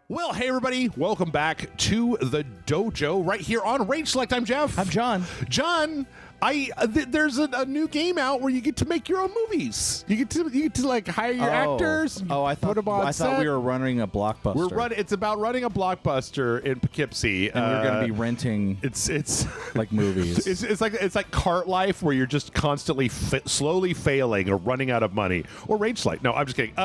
Well, hey, everybody. Welcome back to the Dojo right here on RageSelect. I'm Jeff. I'm John. John, there's a new game out where you get to make your own movies. You get to like hire your actors. I thought we were running a Blockbuster. It's about running a Blockbuster in Poughkeepsie, and we're going to be renting. It's like movies. It's like Cart Life, where you're just constantly slowly failing or running out of money. Or RageSelect. No, I'm just kidding.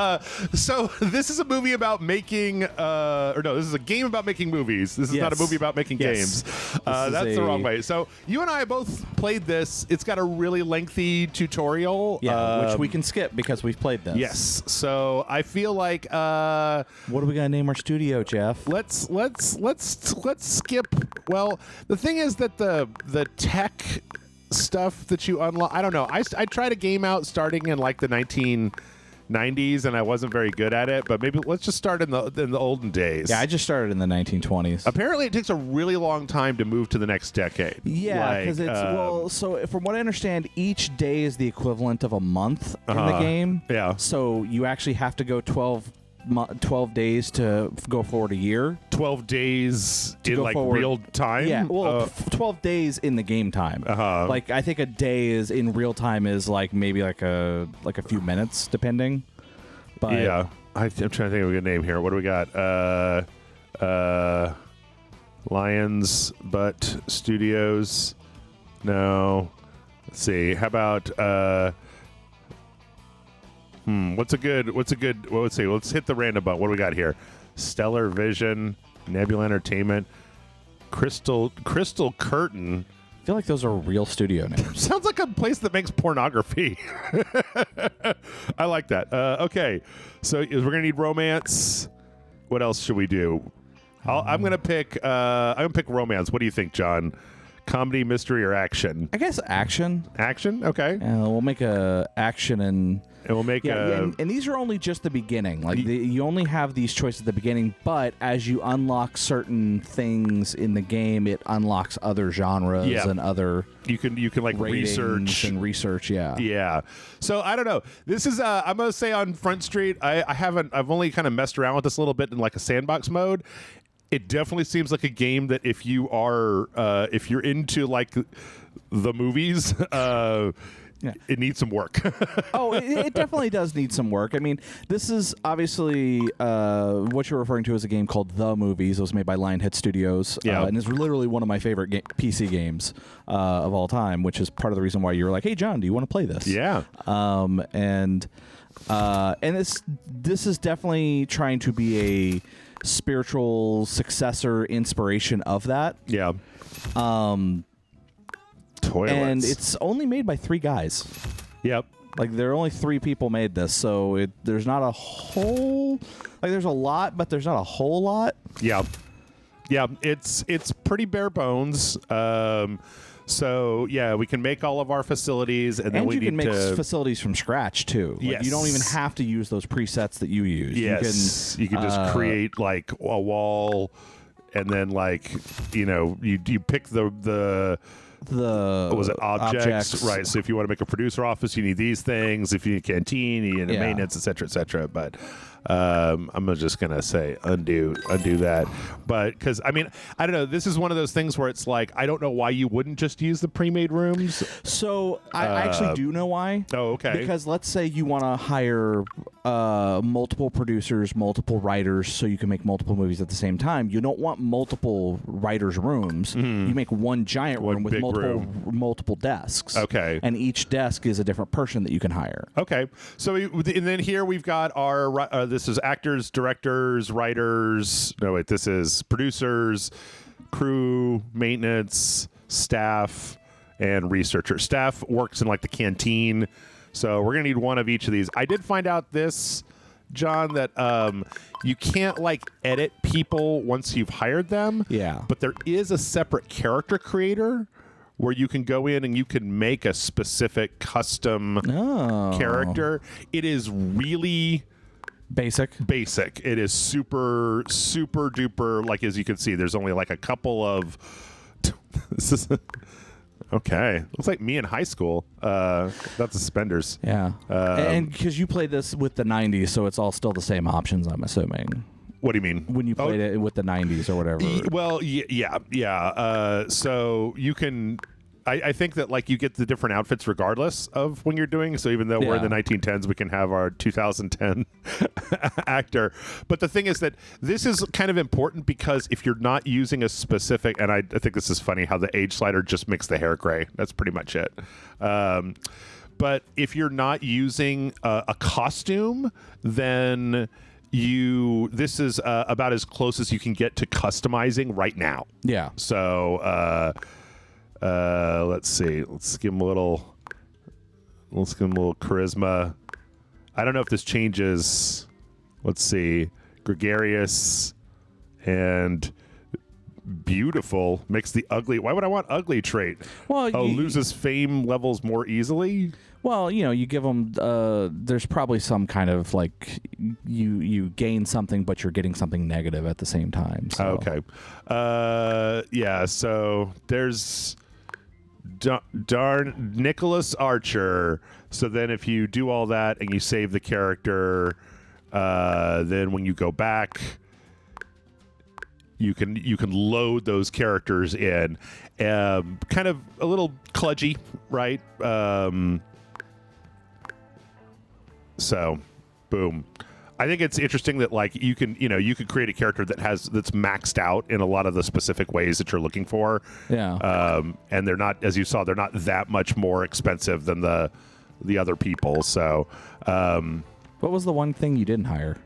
So this is a movie about making. This is a game about making movies. This is not a movie about making games. That's the wrong way. So you and I both played this. It's got a really lengthy tutorial. Yeah, which we can skip because we've played this. Yes. So I feel like what are we gonna name our studio, Jeff? Let's skip. Well, the thing is that the tech stuff that you unlock. I don't know. I tried a game out starting in like the 1990s, and I wasn't very good at it, but maybe let's just start in the olden days. Yeah, I just started in the 1920s. Apparently, it takes a really long time to move to the next decade. Yeah, because so from what I understand, each day is the equivalent of a month in the game. Yeah. So you actually have to go 12 days to go forward a year. 12 days in like forward. Real time? Yeah, well, 12 days in the game time. Like, I think a day is in real time is like maybe like a few minutes, depending. But yeah, I'm trying to think of a good name here. What do we got? Lions Butt Studios. No. Let's see. How about What's a good? Well, let's see. Let's hit the random button. What do we got here? Stellar Vision, Nebula Entertainment, Crystal Curtain. I feel like those are real studio names. Sounds like a place that makes pornography. I like that. Okay, so we're gonna need romance. What else should we do? I'm gonna pick romance. What do you think, John? Comedy, mystery, or action? I guess action. Action. Okay. We'll make a action and we'll make and these are only just the beginning. Like you only have these choices at the beginning, but as you unlock certain things in the game, it unlocks other genres and other. You can like research. Yeah. Yeah. So I don't know. This is I'm gonna say on Front Street. I've only kind of messed around with this a little bit in like a sandbox mode. It definitely seems like a game that if you're into like the movies, it needs some work. It definitely does need some work. I mean, this is obviously what you're referring to as a game called The Movies. It was made by Lionhead Studios, and is literally one of my favorite PC games of all time, which is part of the reason why you were like, "Hey, John, do you want to play this?" Yeah. And this is definitely trying to be a spiritual successor inspiration of that. Yeah. Toilets. And it's only made by 3 guys. Yep. Like, there are only 3 people made this, so there's not a whole... Like, there's a lot, but there's not a whole lot. Yeah. Yeah, it's pretty bare bones. So, yeah, we can make all of our facilities, and then we need to... And you can make facilities from scratch, too. Like, yes. You don't even have to use those presets that you use. Yes. You can just create, like, a wall, and then, like, you pick the what was it, objects, right? So if you want to make a producer office, you need these things. If you need a canteen, you need a maintenance, et cetera, but I'm just gonna say undo that. But because I mean, I don't know, this is one of those things where it's like, I don't know why you wouldn't just use the pre-made rooms. So I actually do know why. Oh, okay. Because let's say you want to hire multiple producers, multiple writers, so you can make multiple movies at the same time. You don't want multiple writers' rooms. Mm-hmm. You make one giant room with multiple desks. Okay. And each desk is a different person that you can hire. Okay. So and then here we've got our this is actors, directors, writers. No, wait, this is producers, crew, maintenance, staff, and researchers. Staff works in like the canteen. So we're going to need one of each of these. I did find out this, John, that you can't like edit people once you've hired them. Yeah. But there is a separate character creator where you can go in and you can make a specific custom character. It is really basic. It is super, super duper. Like, as you can see, there's only like a couple of. This is okay. Looks like me in high school. That's suspenders. Yeah. And because you played this with the 90s, so it's all still the same options, I'm assuming. What do you mean? When you played it with the 90s or whatever. Well, yeah. So you can. I think that like you get the different outfits regardless of when you're doing. So even though we're in the 1910s, we can have our 2010 actor. But the thing is that this is kind of important because if you're not using a specific, and I think this is funny how the age slider just makes the hair gray. That's pretty much it. But if you're not using a costume, then this is about as close as you can get to customizing right now. Yeah. So. Let's see. Let's give him a little charisma. I don't know if this changes. Let's see. Gregarious and beautiful makes the ugly. Why would I want ugly trait? Well, loses fame levels more easily. Well, you give them. There's probably some kind of like you gain something, but you're getting something negative at the same time. So. Okay. Yeah. So there's. Darn Nicholas Archer. So then if you do all that and you save the character, then when you go back, you can load those characters in. Kind of a little kludgy, right? So boom. I think it's interesting that like you can create a character that's maxed out in a lot of the specific ways that you're looking for. Yeah. And they're not, as you saw, they're not that much more expensive than the other people. So, what was the one thing you didn't hire?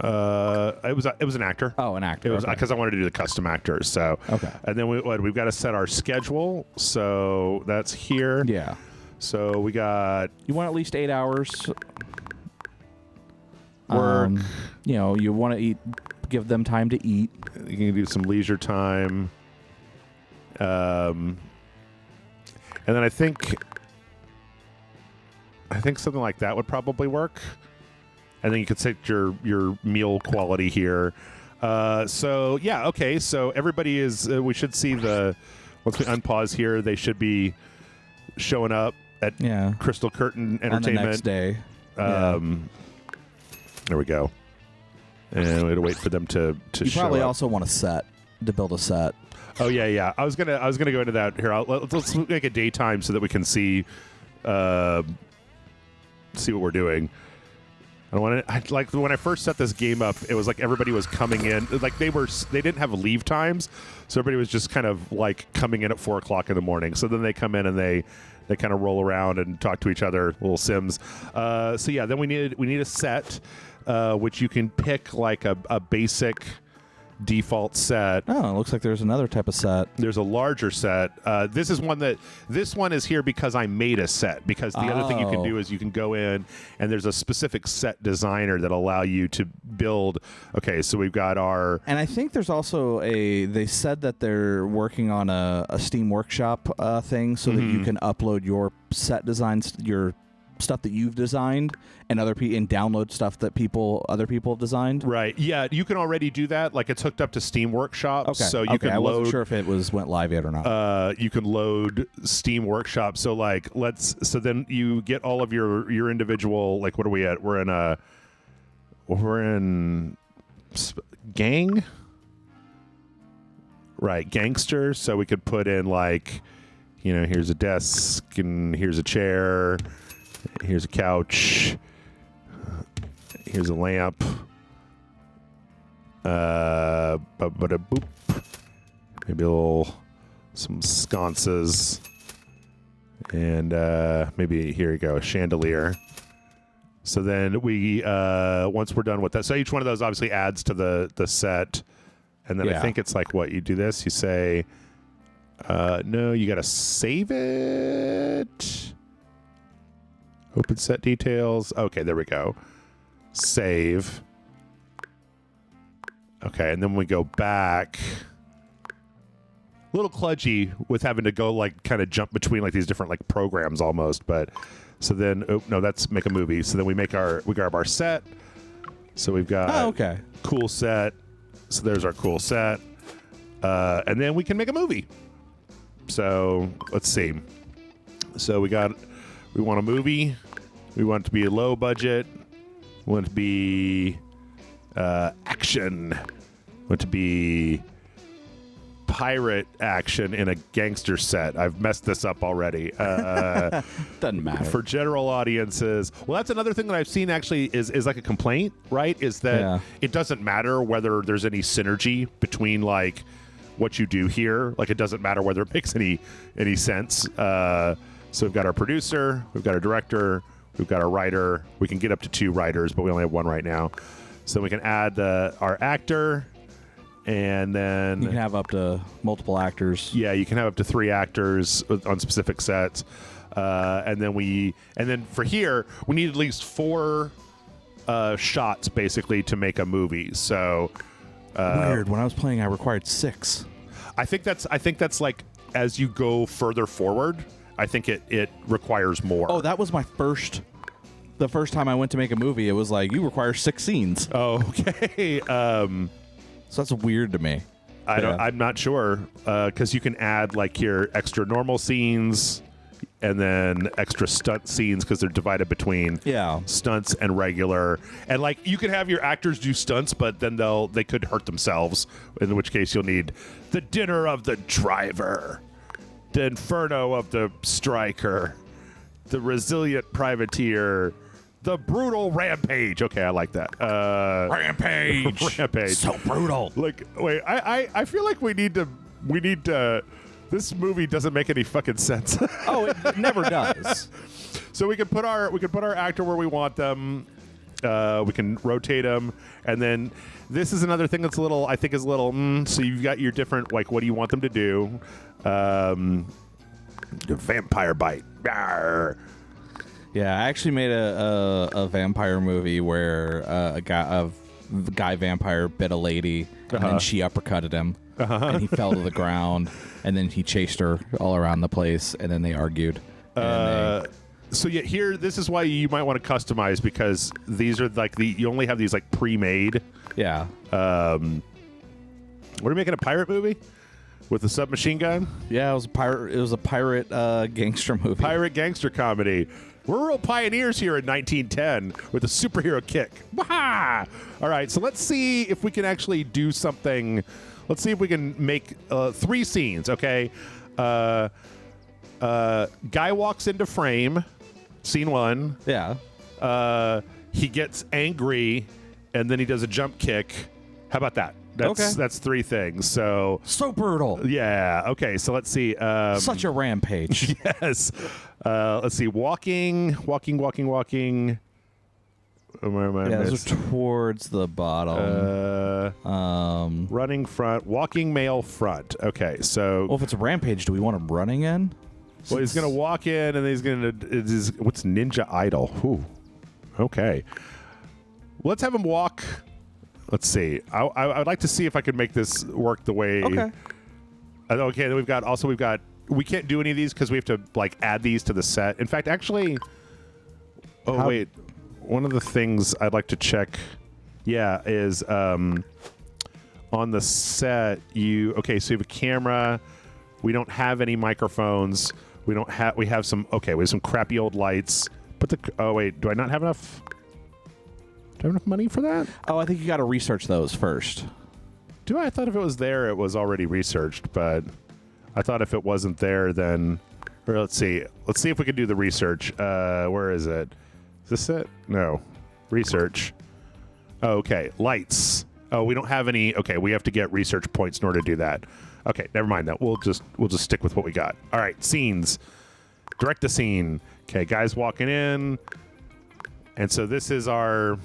It was an actor. Oh, an actor. It was because I wanted to do the custom actors. So okay. And then we've got to set our schedule. So that's here. Yeah. So we got. You want at least 8 hours. Work. You want to eat, give them time to eat. You can do some leisure time. And then I think something like that would probably work. And then you could set your meal quality here. So yeah, okay. So everybody is. We should see once we unpause here, they should be showing up at Crystal Curtain Entertainment on the next day. There we go. And we had to wait for them to show up. You probably also want to build a set. Oh yeah. I was gonna go into that here. Let's make a daytime so that we can see what we're doing. Like when I first set this game up, it was like everybody was coming in. Like they didn't have leave times, so everybody was just kind of like coming in at 4 o'clock in the morning. So then they come in and they kind of roll around and talk to each other, little Sims. So yeah, then we need a set, which you can pick like a basic default set. Oh, it looks like there's another type of set. There's a larger set. This one is here because I made a set. Because the other thing you can do is you can go in and there's a specific set designer that allow you to build. Okay, so we've got our. And I think there's also they said that they're working on a Steam Workshop thing so that you can upload your set designs, your stuff that you've designed, and and download stuff that other people have designed. Right. Yeah, you can already do that. Like it's hooked up to Steam Workshop. Okay. So you can load. I wasn't sure if it went live yet or not. You can load Steam Workshop. So like so then you get all of your individual, like what are we at? We're in gang. Right, gangster. So we could put in like, here's a desk and here's a chair. Here's a couch. Here's a lamp. Boop. Maybe some sconces. And maybe, here you go, a chandelier. So then we, once we're done with that, so each one of those obviously adds to the set. And then I think it's like what? You do this, you say, no, you got to save it. Open set details. Okay, there we go. Save. Okay, and then we go back. A little kludgy with having to go like kind of jump between like these different like programs almost, but so then that's make a movie. So then we grab our set. So we've got cool set. So there's our cool set. And then we can make a movie. So let's see. So we want a movie. We want it to be a low budget. We want it to be Action. Want to be pirate action in a gangster set. I've messed this up already. Doesn't matter. For general audiences. Well, that's another thing that I've seen actually is like a complaint, right? Is that it doesn't matter whether there's any synergy between like what you do here. Like it doesn't matter whether it makes any sense. So we've got our producer, we've got our director, we've got our writer. We can get up to 2 writers, but we only have 1 right now. So we can add our actor. And then you can have up to multiple actors. Yeah, you can have up to 3 actors on specific sets. And then for here, we need at least 4 shots basically to make a movie. So weird. When I was playing, I required 6. I think that's like as you go further forward, I think it requires more. Oh, that was the first time I went to make a movie. It was like you require 6 scenes. Oh, okay. So that's weird to me. I'm not sure because you can add like your extra normal scenes and then extra stunt scenes because they're divided between stunts and regular. And like you can have your actors do stunts, but then they could hurt themselves. In which case you'll need the dinner of the driver, the inferno of the striker, the resilient privateer. The brutal rampage. Okay, I like that. Rampage. Rampage. So brutal. Like, wait, I feel like we need to. This movie doesn't make any fucking sense. Oh, it never does. So we can put our actor where we want them. We can rotate them, and then this is another thing that's I think is a little. So you've got your different like, what do you want them to do? Vampire bite. Arr. Yeah, I actually made a vampire movie where a guy vampire bit a lady, and then she uppercutted him, and he fell to the ground, and then he chased her all around the place, and then they argued. So yeah, here this is why you might want to customize because these are like you only have these like pre-made. Yeah. What are we making, a pirate movie with a submachine gun? Yeah, it was a pirate. It was a pirate gangster movie. Pirate gangster comedy. We're real pioneers here in 1910 with a superhero kick. Wah! All right, so let's see if we can actually do something. Let's see if we can make 3 scenes, okay? Guy walks into frame, scene 1. Yeah. He gets angry, and then he does a jump kick. How about that? That's 3 things. So brutal. Yeah. Okay. So let's see. Such a rampage. Yes. Let's see. Walking. Those are towards the bottom. Running front. Walking male front. Okay. So. Well, if it's a rampage, do we want him running in? Well, he's gonna walk in, and he's gonna. What's Ninja Idol? Ooh. Okay. Let's have him walk. Let's see. I'd like to see if I could make this work the way. Okay. Okay. Then we've got. We can't do any of these because we have to like add these to the set. In fact, actually. Oh wait. One of the things I'd like to check. Yeah, is on the set you. Okay, so you have a camera. We don't have any microphones. We have some. Okay, we have some crappy old lights. But oh wait, do I not have enough? Do I have enough money for that? Oh, I think you got to research those first. Do I? I thought if it was there, it was already researched. But I thought if it wasn't there, then. Or let's see. Let's see if we can do the research. Where is it? Is this it? No. Research. Oh, okay. Lights. Oh, we don't have any. Okay, we have to get research points in order to do that. Okay, never mind that. We'll just stick with what we got. All right, scenes. Direct a scene. Okay, guys walking in. And so this is our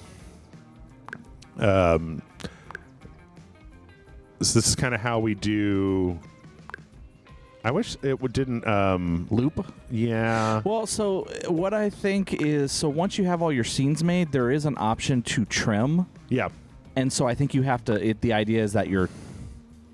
so this is kind of how we do. I wish it didn't loop. Yeah. Well, so what I think is, so once you have all your scenes made, there is an option to trim. Yeah. And so I think you have to. The idea is that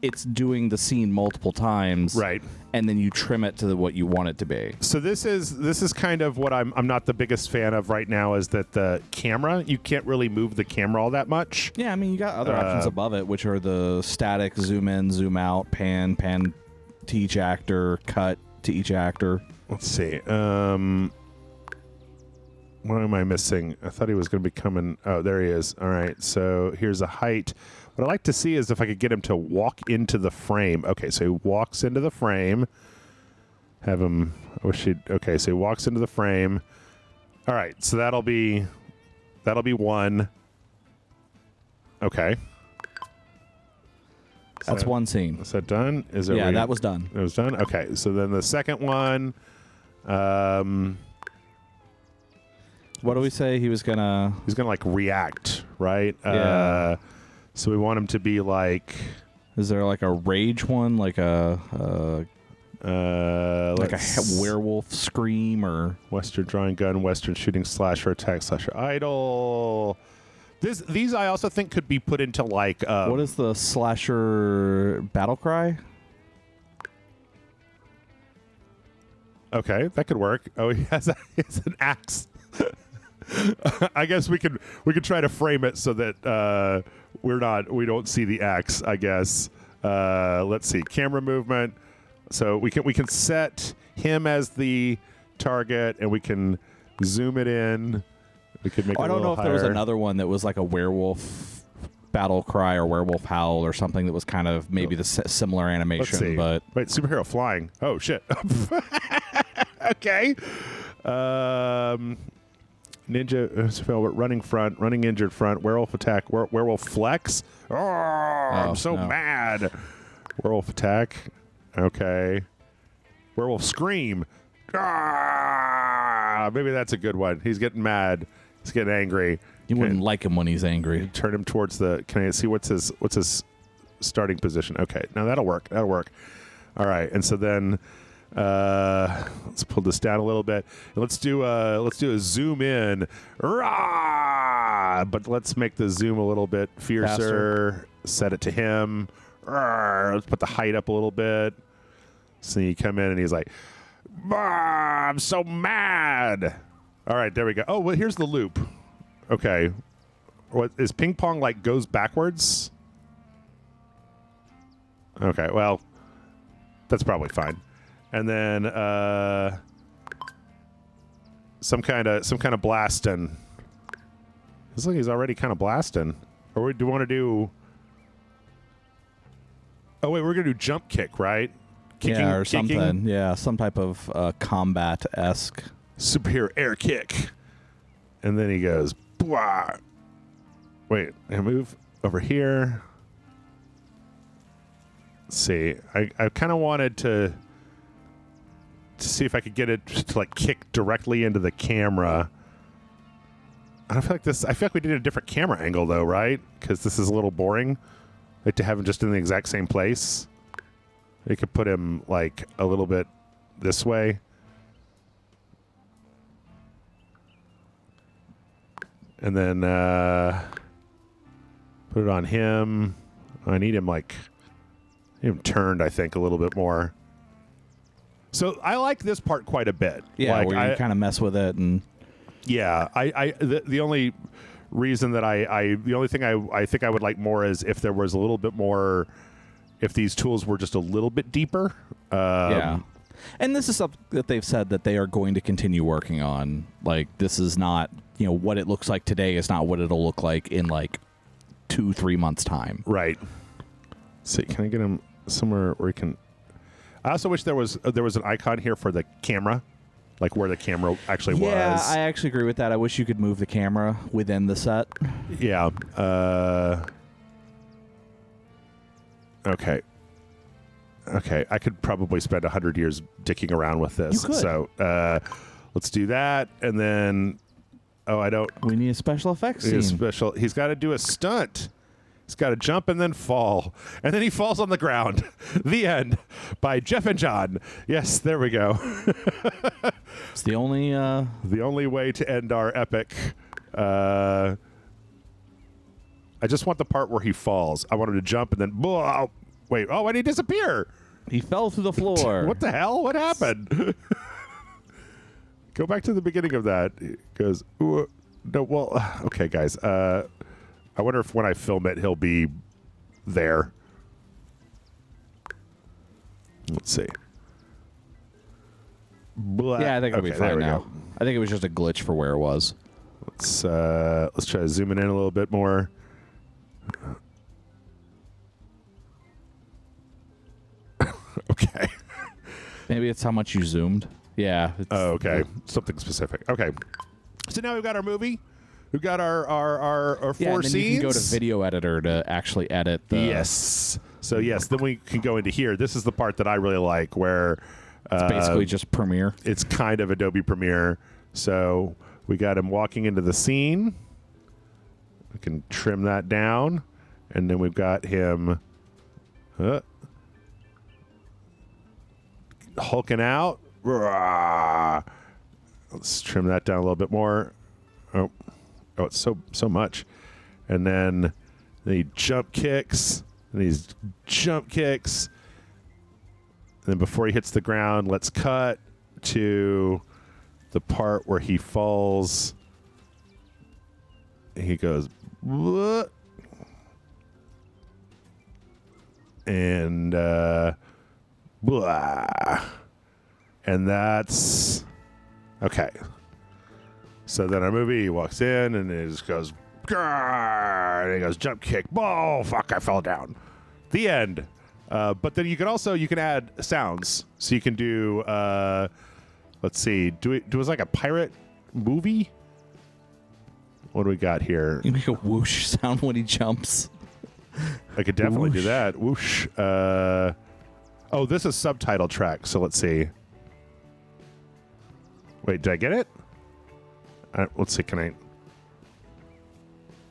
it's doing the scene multiple times, right? And then you trim it to what you want it to be. So this is kind of what I'm not the biggest fan of right now, is that the camera, you can't really move the camera all that much. Yeah, I mean, you got other options above it, which are the static, zoom in, zoom out, pan to each actor, cut to each actor. Let's see. What am I missing? I thought he was going to be coming. Oh, there he is. All right. So here's a height. What I'd like to see is if I could get him to walk into the frame. Okay, so he walks into the frame. Have him. I wish he'd. Okay, so he walks into the frame. All right. So that'll be 1. Okay. That's one scene. Is that done? Yeah, that was done. It was done? Okay. So then the second one. What do we say he was gonna? He's gonna like react, right? Yeah. So we want him to be like. Is there like a rage one, like a werewolf scream or Western drawing gun, Western shooting slasher attack slasher idol. These I also think could be put into like. What is the slasher battle cry? Okay, that could work. Oh, he has an axe. I guess we could try to frame it so that we don't see the axe. I guess. Let's see, camera movement. So we can set him as the target, and we can zoom it in. We could make. I don't know if there was another one that was like a werewolf battle cry or werewolf howl or something that was kind of maybe the similar animation. Let's see. But wait, superhero flying. Oh shit. Okay. Ninja running front, running injured front, werewolf attack, werewolf flex. Oh, I'm so mad. Werewolf attack. Okay. Werewolf scream. Maybe that's a good one. He's getting mad. He's getting angry. You wouldn't like him when he's angry. Turn him towards the. Can I see what's his starting position? Okay, now that'll work. That'll work. All right, and so then. Let's pull this down a little bit. Let's do a zoom in. But let's make the zoom a little bit fiercer. Faster. Set it to him. Let's put the height up a little bit. So you come in and he's like, I'm so mad. All right, there we go. Oh, well, here's the loop. Okay. What is ping pong like goes backwards? Okay, well, that's probably fine. And then some kind of blasting. Looks like he's already kind of blasting. Or do we want to do? Oh wait, we're gonna do jump kick, right? Kicking, or something. Kicking. Yeah, some type of combat-esque superhero air kick. And then he goes, Bwah. Wait, I move over here. Let's see. I kind of wanted to see if I could get it to like kick directly into the camera. I feel like we did a different camera angle though, right? Because this is a little boring. Like to have him just in the exact same place. We could put him like a little bit this way. And then put it on him. I need him turned, I think, a little bit more. So I like this part quite a bit. Yeah, like where you kind of mess with it and. Yeah, the only reason that the only thing I think I would like more is if there was a little bit more, if these tools were just a little bit deeper. Yeah, and this is something that they've said that they are going to continue working on. Like this is not, what it looks like today is not what it'll look like in like 2-3 months time. Right. So can I get him somewhere where he can? I also wish there was an icon here for the camera. Like where the camera actually was. Yeah, I actually agree with that. I wish you could move the camera within the set. Yeah. Okay. Okay, I could probably spend 100 years dicking around with this. You could. So let's do that, and then we need a special effects scene. He's got to do a stunt. He's got to jump and then fall. And then he falls on the ground. The end. By Jeff and John. Yes, there we go. It's the only way to end our epic. I just want the part where he falls. I want him to jump and then... Whoa, wait. Oh, why did he disappear? He fell through the floor. What the hell? What happened? Go back to the beginning of that. He goes... No, well... Okay, guys. I wonder if when I film it, he'll be there. Let's see. Yeah, I think it'll be fine now. I think it was just a glitch for where it was. Let's try to zoom it in a little bit more. Okay. Maybe it's how much you zoomed. Yeah. Oh, okay. Something specific. Okay. So now we've got our movie. We've got our four and then scenes. you can go to video editor to actually edit the... Yes. So, yes, then we can go into here. This is the part that I really like where... it's basically just Premiere. It's kind of Adobe Premiere. So we got him walking into the scene. We can trim that down. And then we've got him hulking out. Let's trim that down a little bit more. Oh, it's so much. And then he jump kicks. And these jump kicks. And then before he hits the ground, let's cut to the part where he falls. He goes, "What?" And blah. And that's okay. So then our movie, he walks in and it just goes, "Grrr," and he goes, jump kick. Oh, fuck, I fell down. The end. But then you can add sounds. So you can do, let's see, do it like a pirate movie? What do we got here? You make a whoosh sound when he jumps. I could definitely Whoosh. do that. Whoosh. Oh, this is subtitle track. So let's see. Wait, did I get it? Let's see. Can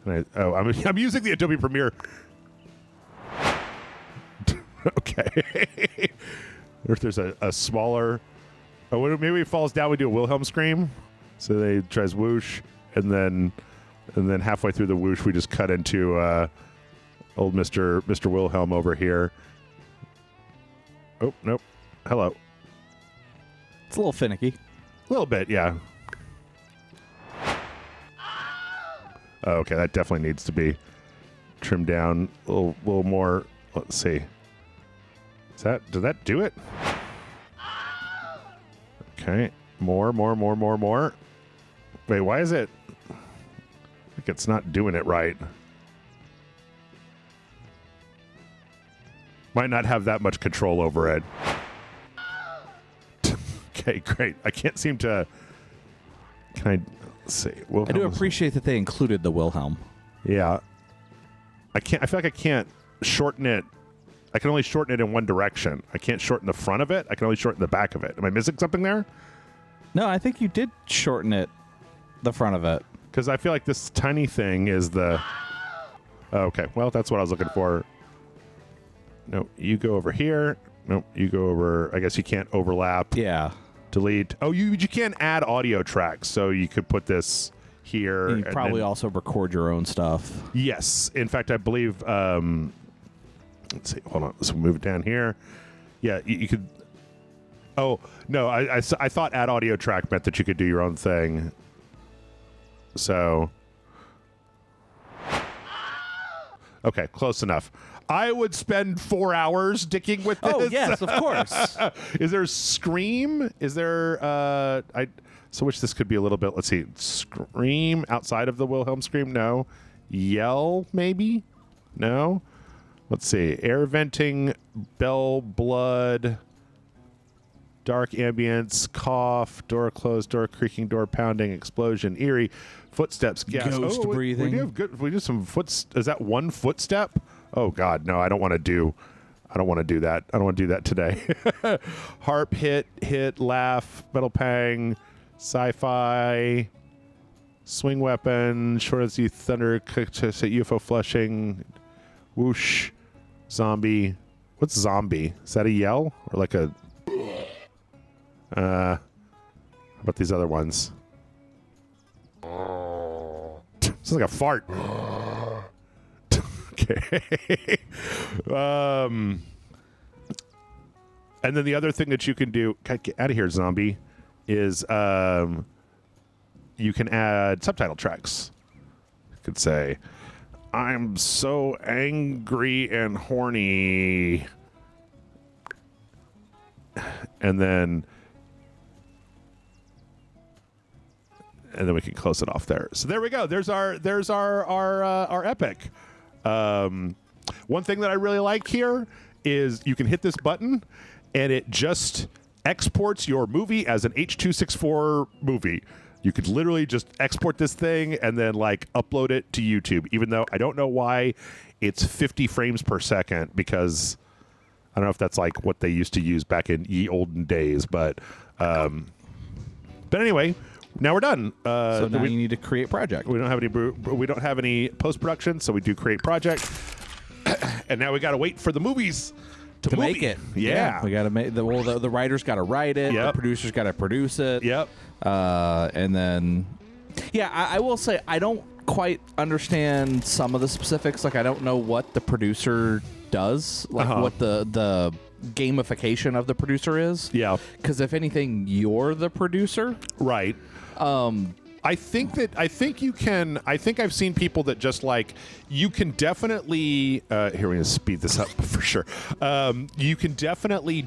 I? Oh, I'm using the Adobe Premiere. Okay. If there's a smaller. Oh, maybe he falls down. We do a Wilhelm scream. So they tries whoosh, and then halfway through the whoosh, we just cut into old Mr. Wilhelm over here. Oh nope. Hello. It's a little finicky. A little bit, yeah. Oh, okay, that definitely needs to be trimmed down a little more. Let's see. Did that do it? Okay. More. Wait, why is it? Like it's not doing it right. Might not have that much control over it. Okay, great. I can't seem to... Can I... Let's see. Wilhelm, I do appreciate that they included the Wilhelm. Yeah. I feel like I can't shorten it. I can only shorten it in one direction. I can't shorten the front of it. I can only shorten the back of it. Am I missing something there? No, I think you did shorten it, the front of it. Because I feel like this tiny thing is the... Oh, okay, well, that's what I was looking for. No, you go over here. No, you go over... I guess you can't overlap. Yeah. Delete. Oh, you can add audio tracks, so you could put this here. And you probably also record your own stuff. Yes. In fact, I believe... let's see. Hold on. Let's move it down here. Yeah, you could... Oh, no, I thought add audio track meant that you could do your own thing. So... Okay, close enough. I would spend 4 hours dicking with this. Oh, yes, of course. Is there scream? Is there... So which this could be a little bit... Let's see. Scream outside of the Wilhelm scream? No. Yell, maybe? No. Let's see. Air venting, bell, blood, dark ambience, cough, door closed, door creaking, door pounding, explosion, eerie, footsteps, gas. Ghost breathing. We do some Is that one footstep? Oh God, no! I don't want to do that. I don't want to do that today. Harp, hit, laugh, metal pang, sci-fi, swing weapon, short as the thunder, UFO flushing, whoosh, zombie. What's zombie? Is that a yell or like a? How about these other ones? Sounds like a fart. Okay. And then the other thing that you can do, God, get out of here, zombie, is you can add subtitle tracks. You could say, I'm so angry and horny. And then and then we can close it off there. So there we go. There's our epic. One thing that I really like here is you can hit this button and it just exports your movie as an H.264 movie. You could literally just export this thing and then like upload it to YouTube, even though I don't know why it's 50 frames per second, because I don't know if that's like what they used to use back in ye olden days, but anyway, now we're done. So now you need to create project. We don't have any post-production, so we do create project. And now we got to wait for the movies to make it. Yeah. We got to make the writers got to write it. Yep. The producers got to produce it. Yep. And then, I will say I don't quite understand some of the specifics. Like I don't know what the producer does, like what the gamification of the producer is. Yeah. Because if anything, you're the producer. Right. I think I've seen people that just like, you can definitely, here we're going to speed this up for sure. You can definitely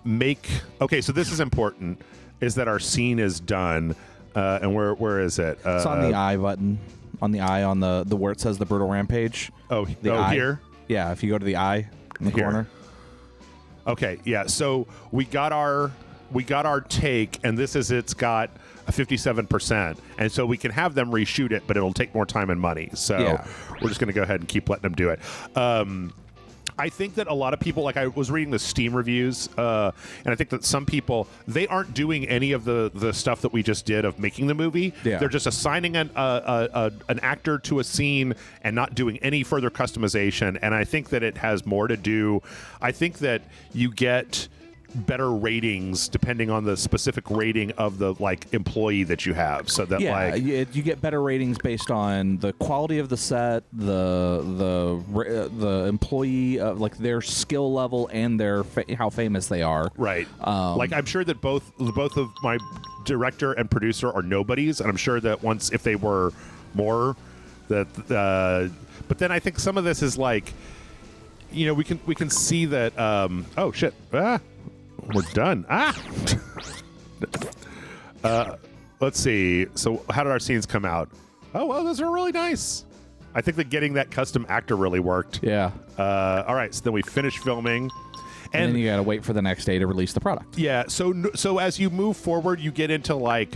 make, okay, so this is important, is that our scene is done. And where is it? It's on the I button, on the where it says the brutal rampage. Here? Yeah, if you go to the I in the corner. Okay, yeah. So we got our take, and it's got a 57%, and so we can have them reshoot it, but it'll take more time and money. So we're just going to go ahead and keep letting them do it. I think that a lot of people, like I was reading the Steam reviews, and I think that some people, they aren't doing any of the stuff that we just did of making the movie. Yeah. They're just assigning an actor to a scene and not doing any further customization. And I think that it has more to do. I think that you get better ratings depending on the specific rating of the like employee that you have, so that you get better ratings based on the quality of the set, the employee, like their skill level and their how famous they are. Right. Like I'm sure that both of my director and producer are nobodies, and I'm sure that if they were more, that but then I think some of this is like, we can see that oh shit, we're done. Let's see. So how did our scenes come out? Oh, well, those are really nice. I think that getting that custom actor really worked. Yeah. All right. So then we finish filming. And then you got to wait for the next day to release the product. Yeah. So as you move forward, you get into like,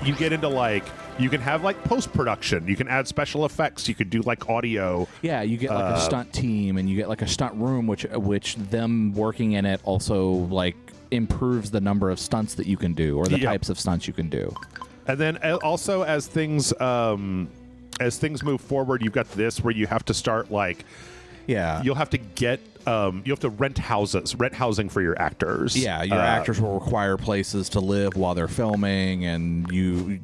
you can have like post-production. You can add special effects. You could do like audio. Yeah, you get like a stunt team, and you get like a stunt room, which them working in it also like improves the number of stunts that you can do, or the types of stunts you can do. And then also as things move forward, you've got this where you have to start like, you'll have to get you have to rent housing for your actors. Yeah, your actors will require places to live while they're filming, and you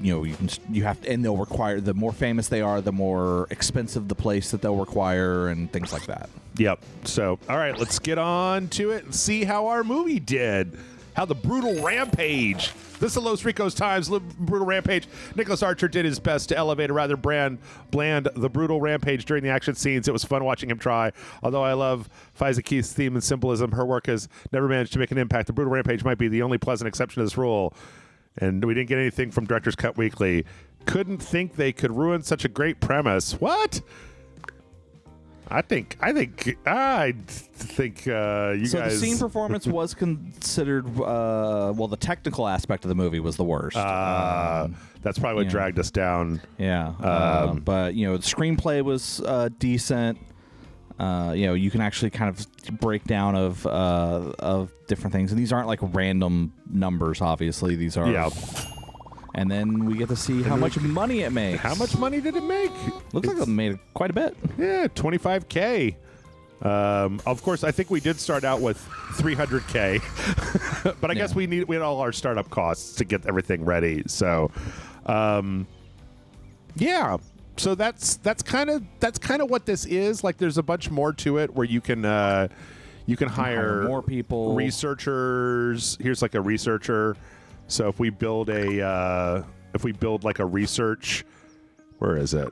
have to, and they'll require, the more famous they are, the more expensive the place that they'll require, and things like that. Yep. So, all right, let's get on to it and see how our movie did. How the brutal rampage. This is Los Ricos Times, brutal rampage. Nicholas Archer did his best to elevate a rather bland the brutal rampage during the action scenes. It was fun watching him try. Although I love Faiza Keith's theme and symbolism, her work has never managed to make an impact. The brutal rampage might be the only pleasant exception to this rule. And we didn't get anything from Director's Cut Weekly. Couldn't think they could ruin such a great premise. What? I think you guys. So the scene performance was considered. Well, the technical aspect of the movie was the worst. That's probably what dragged us down. Yeah, but the screenplay was decent. You can actually kind of break down of different things, and these aren't like random numbers. Obviously, these are. Yeah. And then we get to see how much money it makes. How much money did it make? Looks like it made quite a bit. Yeah, $25K. Of course, I think we did start out with $300K, but I guess we had all our startup costs to get everything ready. So, yeah. So that's kind of what this is. Like, there's a bunch more to it where you can hire more people, researchers. Here's like a researcher. So if we build like a research, where is it?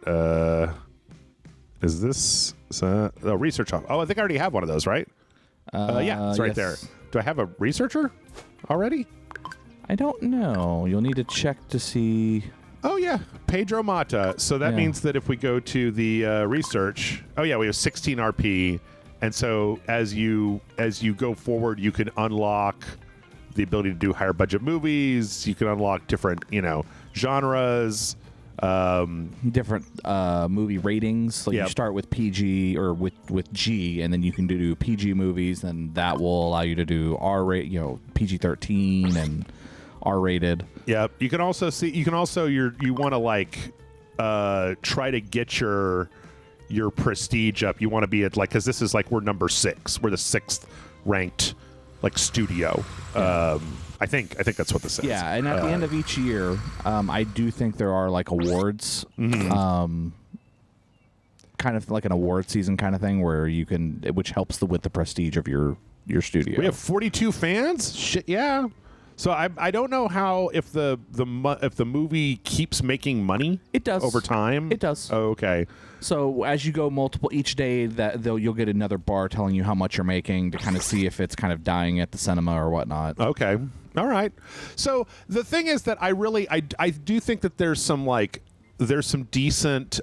Is this a research hub? Oh, I think I already have one of those, right? Yeah, it's right there. Do I have a researcher already? I don't know. You'll need to check to see. Oh, yeah. Pedro Mata. So that means that if we go to the research, we have 16 RP. And so as you go forward, you can unlock the ability to do higher budget movies. You can unlock different, genres. Different movie ratings. Like you start with PG or with G, and then you can do PG movies, and that will allow you to do PG-13 and R-rated. Yep. You can also you want to like try to get your prestige up. You want to be at because this is we're number 6. We're the 6th ranked studio. I think that's what this is. Yeah, and at the end of each year, I do think there are awards, kind of like an award season kind of thing where you can, which helps with the prestige of your studio. We have 42 fans. Shit, yeah. So I don't know how if the movie keeps making money. It does over time. It does. Oh, okay. So as you go multiple each day, you'll get another bar telling you how much you're making to kind of see if it's kind of dying at the cinema or whatnot. Okay. All right. So the thing is that I do think that there's some decent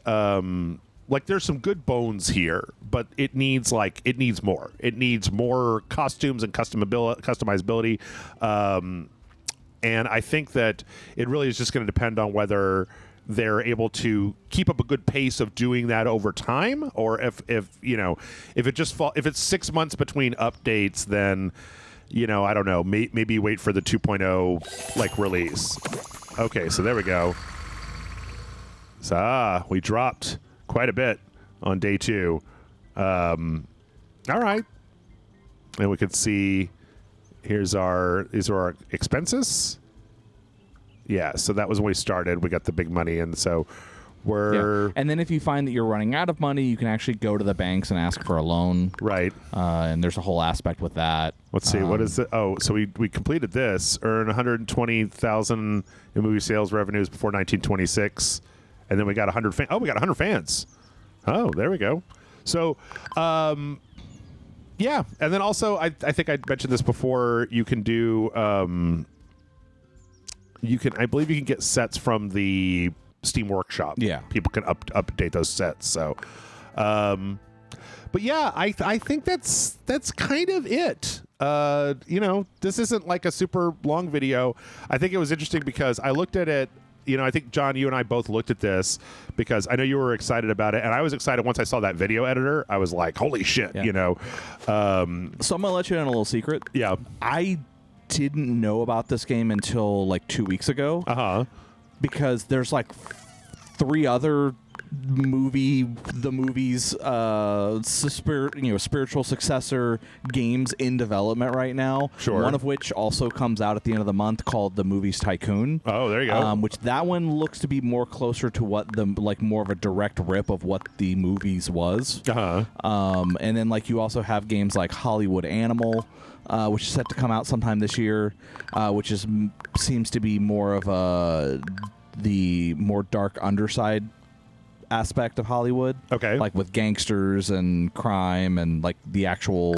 there's some good bones here, but it needs more. It needs more costumes and customizability. And I think that it really is just going to depend on whether they're able to keep up a good pace of doing that over time, or if it's 6 months between updates, then I don't know, maybe wait for the 2.0 release. Okay, so there we go. So we dropped quite a bit on day 2. All right, and we could see these are our expenses. Yeah, so that was when we started. We got the big money, and so we're... Yeah. And then if you find that you're running out of money, you can actually go to the banks and ask for a loan. Right. And there's a whole aspect with that. Let's see, what is it? Oh, so we completed this. Earn $120,000 in movie sales revenues before 1926. And then we got 100 fans. Oh, we got 100 fans. Oh, there we go. So, yeah. And then also, I think I mentioned this before, you can do... I believe you can get sets from the Steam Workshop. Yeah, people can update those sets. So, but yeah, I think that's kind of it. This isn't like a super long video. I think it was interesting because I looked at it. I think John, you and I both looked at this because I know you were excited about it, and I was excited once I saw that video editor. I was like, "Holy shit!" Yeah. So I'm gonna let you in a little secret. Yeah, I didn't know about this game until 2 weeks ago. Because there's 3 other spiritual successor games in development right now. Sure. One of which also comes out at the end of the month called The Movies Tycoon. Oh, there you go. Which that one looks to be more closer to what more of a direct rip of what the movies was. And then you also have games like Hollywood Animal, which is set to come out sometime this year, which seems to be more of the more dark underside aspect of Hollywood. Okay. With gangsters and crime and the actual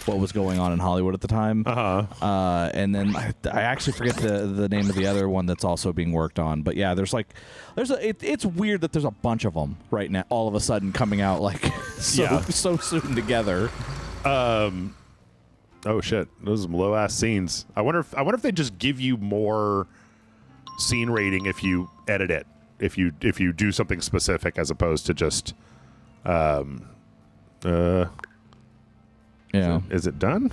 what was going on in Hollywood at the time. And then I actually forget the name of the other one that's also being worked on. But yeah, it's weird that there's a bunch of them right now, all of a sudden coming out so soon together. Oh shit! Those are some low ass scenes. I wonder if they just give you more scene rating if you edit it. If you do something specific as opposed to just yeah. Is it done?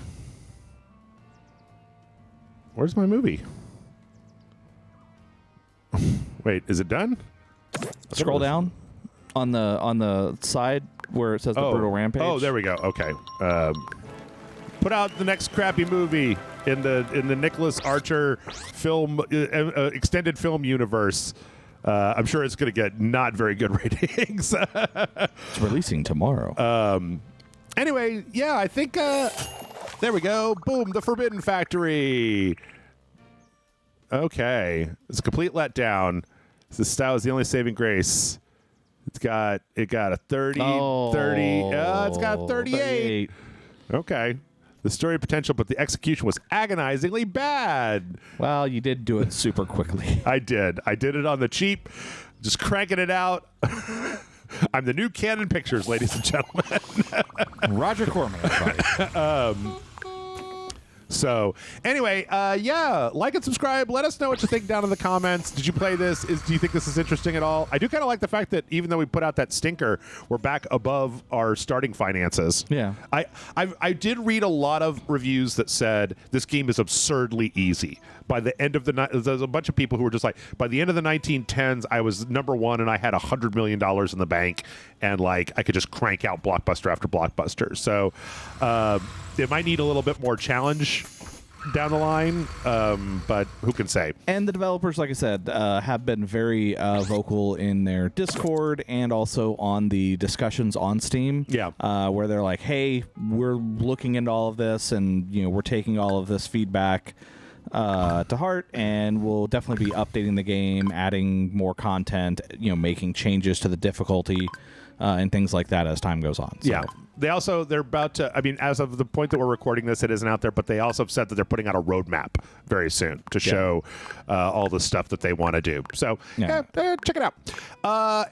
Where's my movie? Wait, is it done? Scroll down on the side where it says the Brutal Rampage. Oh, there we go. Okay. Put out the next crappy movie in the Nicholas Archer film extended film universe. I'm sure it's going to get not very good ratings. It's releasing tomorrow. Anyway, yeah, I think there we go. Boom, The Forbidden Factory. Okay, it's a complete letdown. The style is the only saving grace. It got a 30. It's got 38. Okay. the story potential, but the execution was agonizingly bad. Well, you did do it super quickly. I did it on the cheap, just cranking it out. I'm the new Canon Pictures, ladies and gentlemen. Roger Corman, everybody. So, anyway, yeah, like and subscribe. Let us know what you think down in the comments. Did you play this? Do you think this is interesting at all? I do kind of like the fact that even though we put out that stinker, we're back above our starting finances. Yeah. I did read a lot of reviews that said this game is absurdly easy. By the end of there's a bunch of people who were just like, by the end of the 1910s, I was #1 and I had $100 million in the bank, and like I could just crank out blockbuster after blockbuster. So it might need a little bit more challenge down the line, but who can say? And the developers, like I said, have been very vocal in their Discord and also on the discussions on Steam. Yeah, where they're like, "Hey, we're looking into all of this, and we're taking all of this feedback to heart, and we'll definitely be updating the game, adding more content, making changes to the difficulty." And things like that as time goes on. So. Yeah. They're about to, I mean, as of the point that we're recording this, it isn't out there, but they also have said that they're putting out a roadmap very soon to show all the stuff that they want to do. So, check it out.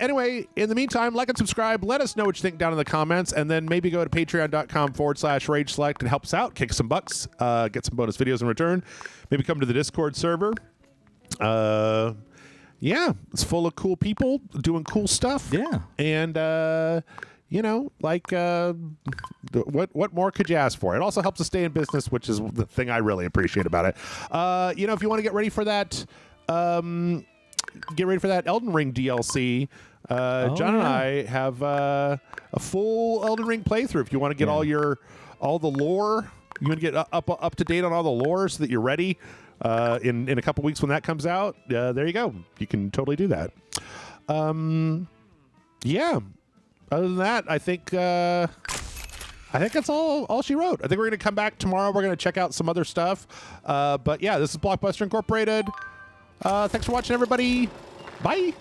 Anyway, in the meantime, like and subscribe. Let us know what you think down in the comments, and then maybe go to patreon.com/RageSelect and help us out. Kick some bucks. Get some bonus videos in return. Maybe come to the Discord server. Yeah, it's full of cool people doing cool stuff. Yeah. And, what more could you ask for? It also helps us stay in business, which is the thing I really appreciate about it. If you want to get ready for that, Elden Ring DLC. John and I have a full Elden Ring playthrough. If you want to get all the lore, you want to get up to date on all the lore so that you're ready. In a couple weeks when that comes out, there you go. You can totally do that. Yeah. Other than that, I think that's all she wrote. I think we're going to come back tomorrow. We're going to check out some other stuff. But yeah, this is Blockbuster Incorporated. Thanks for watching, everybody. Bye.